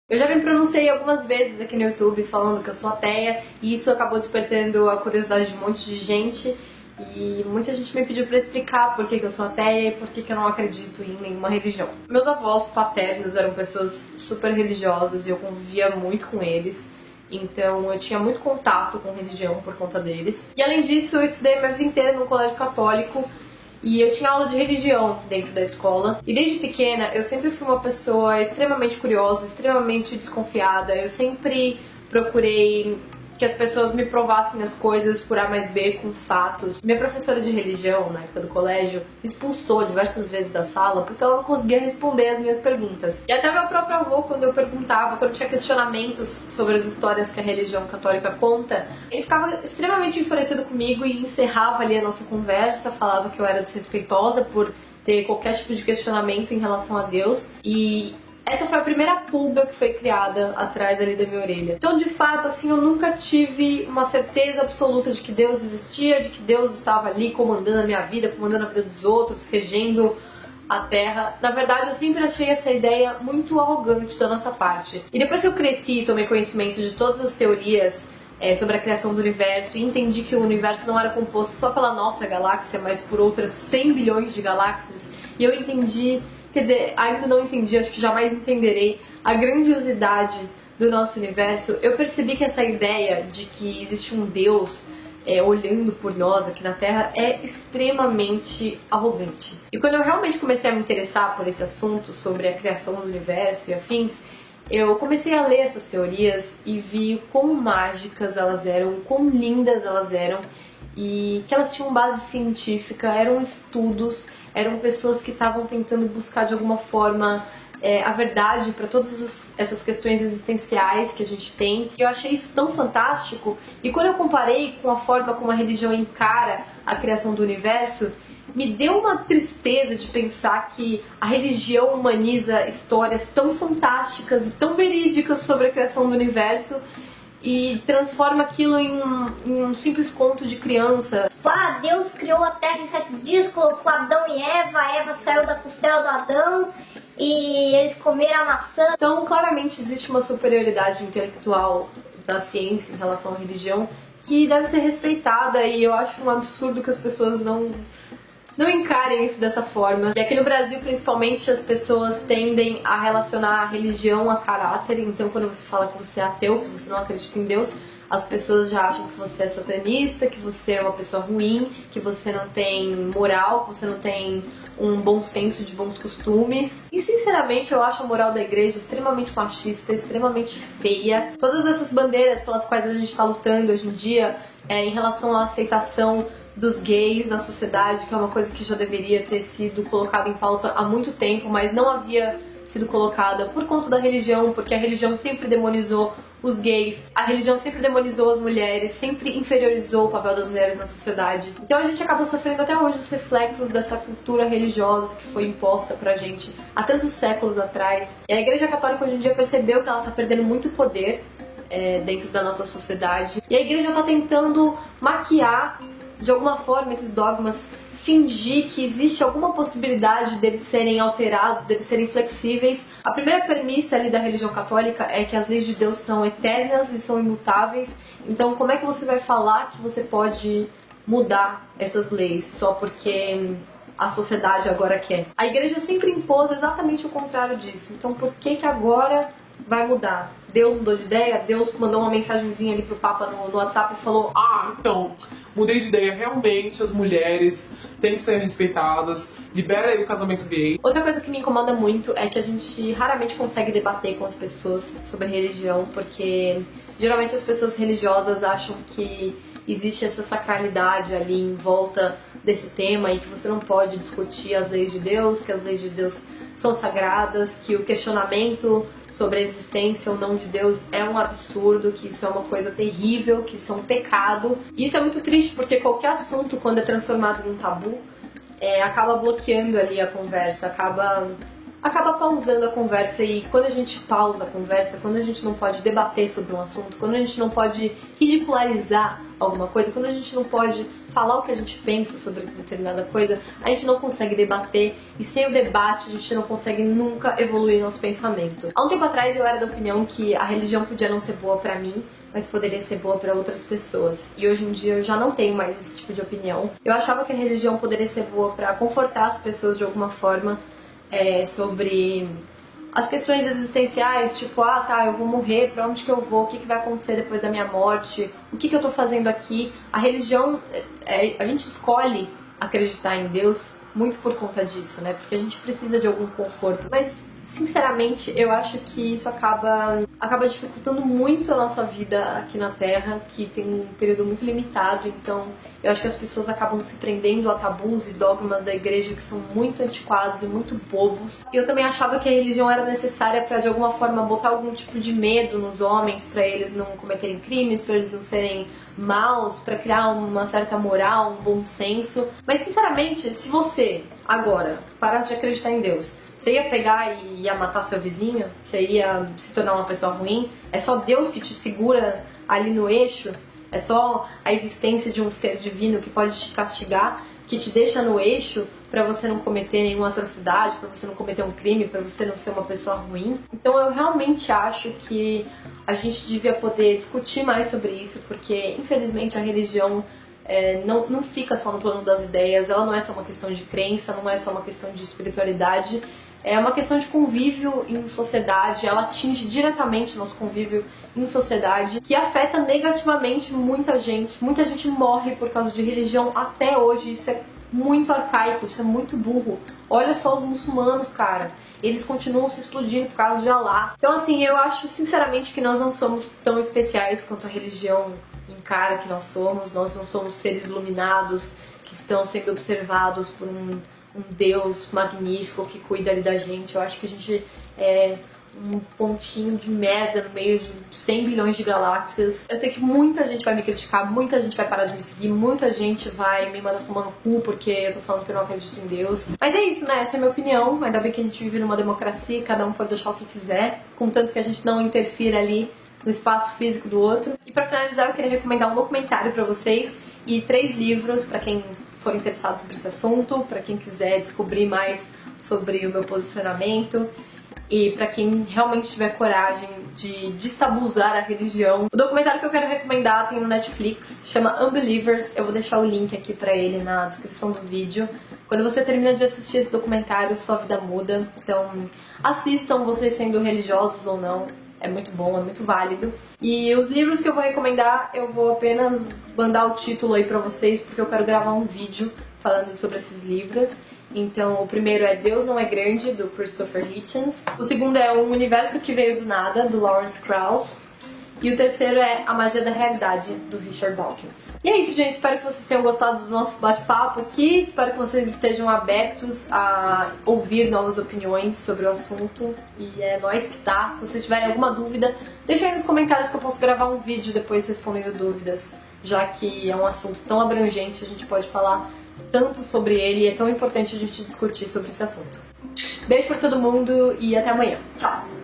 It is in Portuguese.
Eu já me pronunciei algumas vezes aqui no YouTube falando que eu sou ateia e isso acabou despertando a curiosidade de um monte de gente e muita gente me pediu para explicar por que eu sou ateia e por que eu não acredito em nenhuma religião. Meus avós paternos eram pessoas super religiosas e eu convivia muito com eles, então eu tinha muito contato com religião por conta deles. E além disso, eu estudei a minha vida inteira num colégio católico e eu tinha aula de religião dentro da escola. E desde pequena eu sempre fui uma pessoa extremamente curiosa, extremamente desconfiada. Eu sempre procurei que as pessoas me provassem as coisas por A mais B com fatos. Minha professora de religião, na época do colégio, me expulsou diversas vezes da sala porque ela não conseguia responder as minhas perguntas. E até meu próprio avô, quando eu perguntava, quando tinha questionamentos sobre as histórias que a religião católica conta, ele ficava extremamente enfurecido comigo e encerrava ali a nossa conversa, falava que eu era desrespeitosa por ter qualquer tipo de questionamento em relação a Deus. E essa foi a primeira pulga que foi criada atrás ali da minha orelha. Então, de fato, assim, eu nunca tive uma certeza absoluta de que Deus existia, de que Deus estava ali comandando a minha vida, comandando a vida dos outros, regendo a Terra. Na verdade, eu sempre achei essa ideia muito arrogante da nossa parte. E depois que eu cresci e tomei conhecimento de todas as teorias sobre a criação do universo e entendi que o universo não era composto só pela nossa galáxia, mas por outras 100 bilhões de galáxias, e eu entendi. Quer dizer, ainda não entendi, acho que jamais entenderei a grandiosidade do nosso universo. Eu percebi que essa ideia de que existe um Deus olhando por nós aqui na Terra é extremamente arrogante. E quando eu realmente comecei a me interessar por esse assunto, sobre a criação do universo e afins, eu comecei a ler essas teorias e vi quão mágicas elas eram, quão lindas elas eram e que elas tinham base científica, eram estudos, eram pessoas que estavam tentando buscar de alguma forma a verdade para todas essas questões existenciais que a gente tem. Eu achei isso tão fantástico, e quando eu comparei com a forma como a religião encara a criação do universo, me deu uma tristeza de pensar que a religião humaniza histórias tão fantásticas e tão verídicas sobre a criação do universo e transforma aquilo em um simples conto de criança. Deus criou a Terra em 7 dias, colocou Adão e Eva, a Eva saiu da costela do Adão e eles comeram a maçã. Então, claramente existe uma superioridade intelectual da ciência em relação à religião que deve ser respeitada, e eu acho um absurdo que as pessoas não encarem isso dessa forma. E aqui no Brasil, principalmente, as pessoas tendem a relacionar a religião a caráter. Então, quando você fala que você é ateu, que você não acredita em Deus, as pessoas já acham que você é satanista, que você é uma pessoa ruim, que você não tem moral, que você não tem um bom senso de bons costumes. E, sinceramente, eu acho a moral da igreja extremamente machista, extremamente feia. Todas essas bandeiras pelas quais a gente está lutando hoje em dia, em relação à aceitação dos gays na sociedade, que é uma coisa que já deveria ter sido colocada em pauta há muito tempo, mas não havia sido colocada por conta da religião, porque a religião sempre demonizou os gays, a religião sempre demonizou as mulheres, sempre inferiorizou o papel das mulheres na sociedade. Então a gente acaba sofrendo até hoje os reflexos dessa cultura religiosa que foi imposta pra gente há tantos séculos atrás. E a Igreja Católica hoje em dia percebeu que ela tá perdendo muito poder dentro da nossa sociedade, e a igreja tá tentando maquiar de alguma forma esses dogmas, fingir que existe alguma possibilidade deles serem alterados, deles serem flexíveis. A primeira premissa ali da religião católica é que as leis de Deus são eternas e são imutáveis. Então, como é que você vai falar que você pode mudar essas leis só porque a sociedade agora quer? A igreja sempre impôs exatamente o contrário disso. Então, por que agora vai mudar? Deus mudou de ideia? Deus mandou uma mensagenzinha ali pro Papa no WhatsApp e falou: então, mudei de ideia, realmente as mulheres têm que ser respeitadas, libera aí o casamento gay. Outra coisa que me incomoda muito é que a gente raramente consegue debater com as pessoas sobre religião, porque geralmente as pessoas religiosas acham que existe essa sacralidade ali em volta desse tema e que você não pode discutir as leis de Deus, que as leis de Deus são sagradas, que o questionamento sobre a existência ou não de Deus é um absurdo, que isso é uma coisa terrível, que isso é um pecado. E isso é muito triste porque qualquer assunto, quando é transformado em um tabu, acaba bloqueando ali a conversa, acaba acaba pausando a conversa, e quando a gente pausa a conversa, quando a gente não pode debater sobre um assunto, quando a gente não pode ridicularizar alguma coisa, quando a gente não pode falar o que a gente pensa sobre determinada coisa, a gente não consegue debater, e sem o debate a gente não consegue nunca evoluir nosso pensamento. Há um tempo atrás eu era da opinião que a religião podia não ser boa pra mim, mas poderia ser boa para outras pessoas. E hoje em dia eu já não tenho mais esse tipo de opinião. Eu achava que a religião poderia ser boa para confortar as pessoas de alguma forma sobre as questões existenciais, tipo, ah, tá, eu vou morrer, pra onde que eu vou, o que que vai acontecer depois da minha morte, o que que eu tô fazendo aqui. A religião, a gente escolhe acreditar em Deus muito por conta disso, né? Porque a gente precisa de algum conforto. Mas, sinceramente, eu acho que isso acaba dificultando muito a nossa vida aqui na Terra, que tem um período muito limitado. Então, eu acho que as pessoas acabam se prendendo a tabus e dogmas da igreja que são muito antiquados e muito bobos. E eu também achava que a religião era necessária para, de alguma forma, botar algum tipo de medo nos homens, para eles não cometerem crimes, para eles não serem maus, para criar uma certa moral, um bom senso. Mas, sinceramente, se você, agora, parasse de acreditar em Deus, você ia pegar e ia matar seu vizinho? Você ia se tornar uma pessoa ruim? É só Deus que te segura ali no eixo? É só a existência de um ser divino que pode te castigar, que te deixa no eixo para você não cometer nenhuma atrocidade, para você não cometer um crime, para você não ser uma pessoa ruim? Então eu realmente acho que a gente devia poder discutir mais sobre isso, porque infelizmente a religião não fica só no plano das ideias, ela não é só uma questão de crença, não é só uma questão de espiritualidade, é uma questão de convívio em sociedade, ela atinge diretamente o nosso convívio em sociedade, que afeta negativamente muita gente morre por causa de religião até hoje. Isso é muito arcaico, isso é muito burro. Olha só os muçulmanos, cara, eles continuam se explodindo por causa de Alá. Então assim, eu acho sinceramente que nós não somos tão especiais quanto a religião encara que nós não somos seres iluminados que estão sendo observados por um Deus magnífico que cuida ali da gente. Eu acho que a gente é um pontinho de merda no meio de 100 bilhões de galáxias. Eu sei que muita gente vai me criticar, muita gente vai parar de me seguir, muita gente vai me mandar tomar no cu porque eu tô falando que eu não acredito em Deus. Mas é isso, né? Essa é a minha opinião. Ainda bem que a gente vive numa democracia, cada um pode achar o que quiser, contanto que a gente não interfira ali no espaço físico do outro. E pra finalizar, eu queria recomendar um documentário pra vocês e 3 livros pra quem for interessado sobre esse assunto, pra quem quiser descobrir mais sobre o meu posicionamento e pra quem realmente tiver coragem de destabuzar a religião. O documentário que eu quero recomendar tem no Netflix, chama Unbelievers. Eu vou deixar o link aqui pra ele na descrição do vídeo. Quando você termina de assistir esse documentário, sua vida muda. Então assistam, vocês sendo religiosos ou não. É muito bom, é muito válido. E os livros que eu vou recomendar, eu vou apenas mandar o título aí pra vocês, porque eu quero gravar um vídeo falando sobre esses livros. Então, o primeiro é Deus Não É Grande, do Christopher Hitchens. O segundo é Um Universo que Veio do Nada, do Lawrence Krauss. E o terceiro é A Magia da Realidade, do Richard Dawkins. E é isso, gente. Espero que vocês tenham gostado do nosso bate-papo aqui. Espero que vocês estejam abertos a ouvir novas opiniões sobre o assunto. E é nóis que tá. Se vocês tiverem alguma dúvida, deixa aí nos comentários que eu posso gravar um vídeo depois respondendo dúvidas. Já que é um assunto tão abrangente, a gente pode falar tanto sobre ele e é tão importante a gente discutir sobre esse assunto. Beijo pra todo mundo e até amanhã. Tchau!